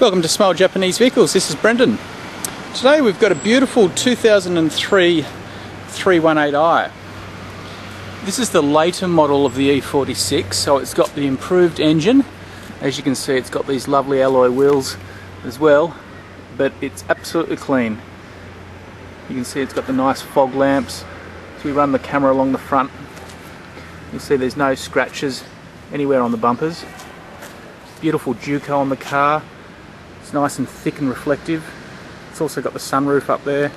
Welcome to Smile Japanese Vehicles. This is Brendan. Today we've got a beautiful 2003 318i. This is the later model of the E46, so it's got the improved engine. As you can see, it's got these lovely alloy wheels as well, but it's absolutely clean. You can see it's got the nice fog lamps. So we run the camera along the front. You'll see there's no scratches anywhere on the bumpers. Beautiful Duco on the car. It's nice and thick and reflective. It's also got the sunroof up there.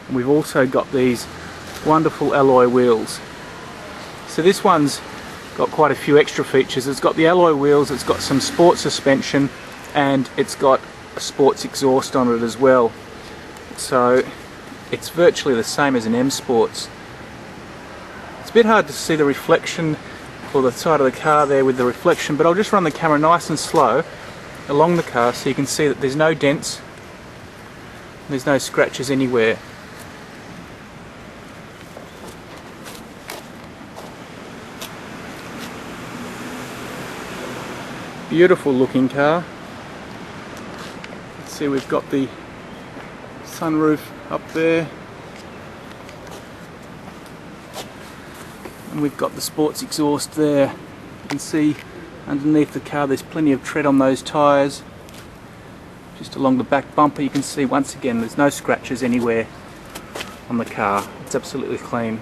And we've also got these wonderful alloy wheels. So this one's got quite a few extra features. It's got the alloy wheels, it's got some sport suspension, and it's got a sports exhaust on it as well. So it's virtually the same as an M Sports. It's a bit hard to see the reflection or the side of the car there with the reflection, but I'll just run the camera nice and slow along the car so you can see that there's no dents, there's no scratches anywhere. Beautiful looking car. Let's see, we've got the sunroof up there, and we've got the sports exhaust there. You can see underneath the car there's plenty of tread on those tyres. Just along the back bumper you can see once again there's no scratches anywhere on the car. It's absolutely clean.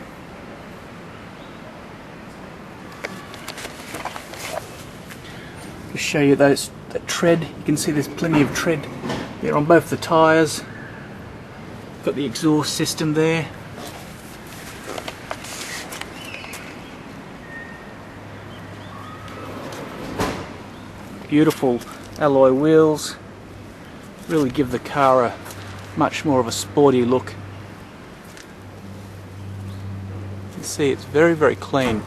Just show you that tread. You can see there's plenty of tread there on both the tyres. Got the exhaust system there. Beautiful alloy wheels. Really give the car a much more of a sporty look. You can see it's very, very clean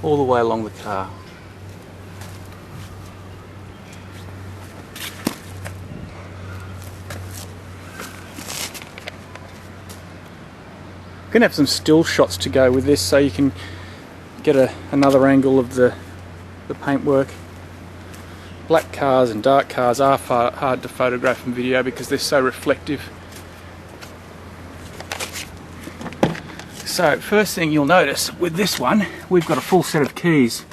all the way along the car. I'm going to have some still shots to go with this so you can get another angle of the paintwork. Black cars and dark cars are hard to photograph in video because they're so reflective. So first thing you'll notice with this one, we've got a full set of keys.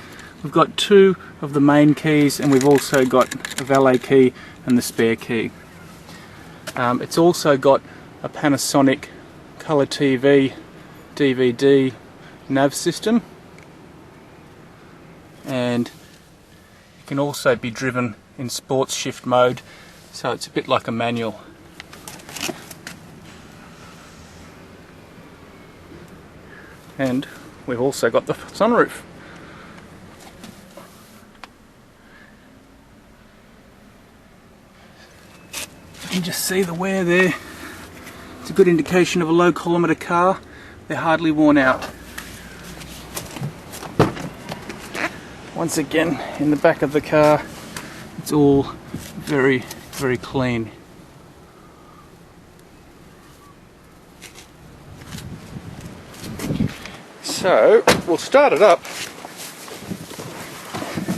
We've got two of the main keys and we've also got a valet key and the spare key. It's also got a Panasonic colour TV, DVD nav system, and it can also be driven in sports shift mode, so it's a bit like a manual. And we've also got the sunroof. You can just see the wear there. It's a good indication of a low kilometre car. They're hardly worn out. Once again, in the back of the car, it's all very, very clean. So, we'll start it up.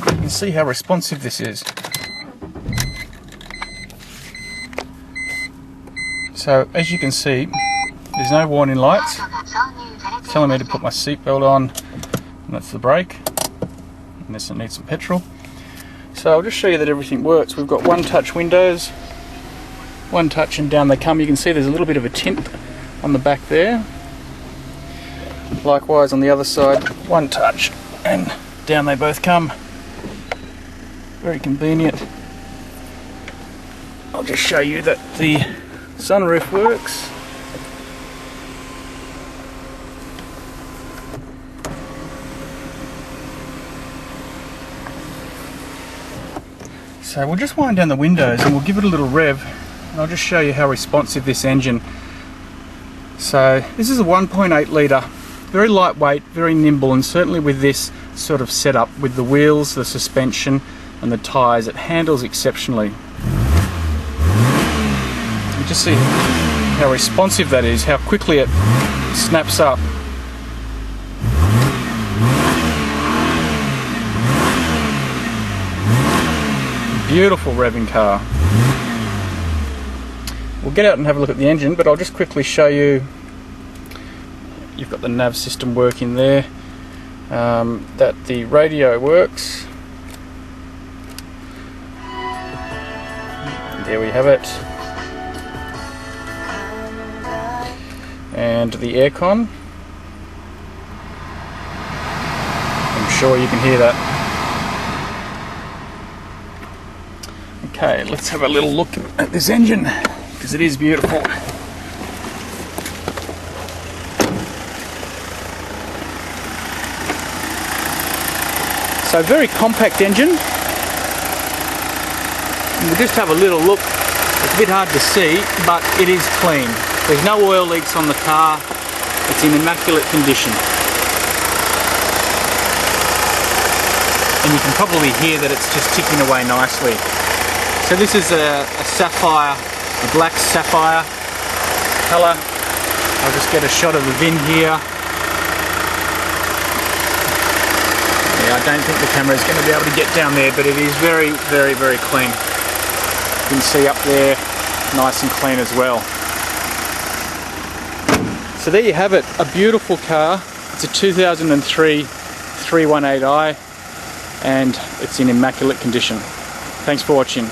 You can see how responsive this is. So, as you can see, there's no warning lights. It's telling me to put my seatbelt on, and that's the brake. Unless it needs some petrol. So I'll just show you that everything works. We've got one touch windows, one touch and down they come. You can see there's a little bit of a tint on the back there. Likewise on the other side, one touch and down they both come. Very convenient. I'll just show you that the sunroof works. So we'll just wind down the windows and we'll give it a little rev, and I'll just show you how responsive this engine. So this is a 1.8 litre, very lightweight, very nimble, and certainly with this sort of setup with the wheels, the suspension and the tyres, it handles exceptionally. You just see how responsive that is, how quickly it snaps up. Beautiful revving car. We'll get out and have a look at the engine, but I'll just quickly show you. You've got the nav system working there, that the radio works. There we have it. And the aircon. I'm sure you can hear that. Okay, let's have a little look at this engine, because it is beautiful. So very compact engine. We'll just have a little look. It's a bit hard to see, but it is clean. There's no oil leaks on the car. It's in immaculate condition. And you can probably hear that it's just ticking away nicely. So this is a sapphire, a black sapphire colour. I'll just get a shot of the VIN here. Yeah, I don't think the camera is going to be able to get down there, but it is very, very, very clean. You can see up there, nice and clean as well. So there you have it, a beautiful car. It's a 2003 318i and it's in immaculate condition. Thanks for watching.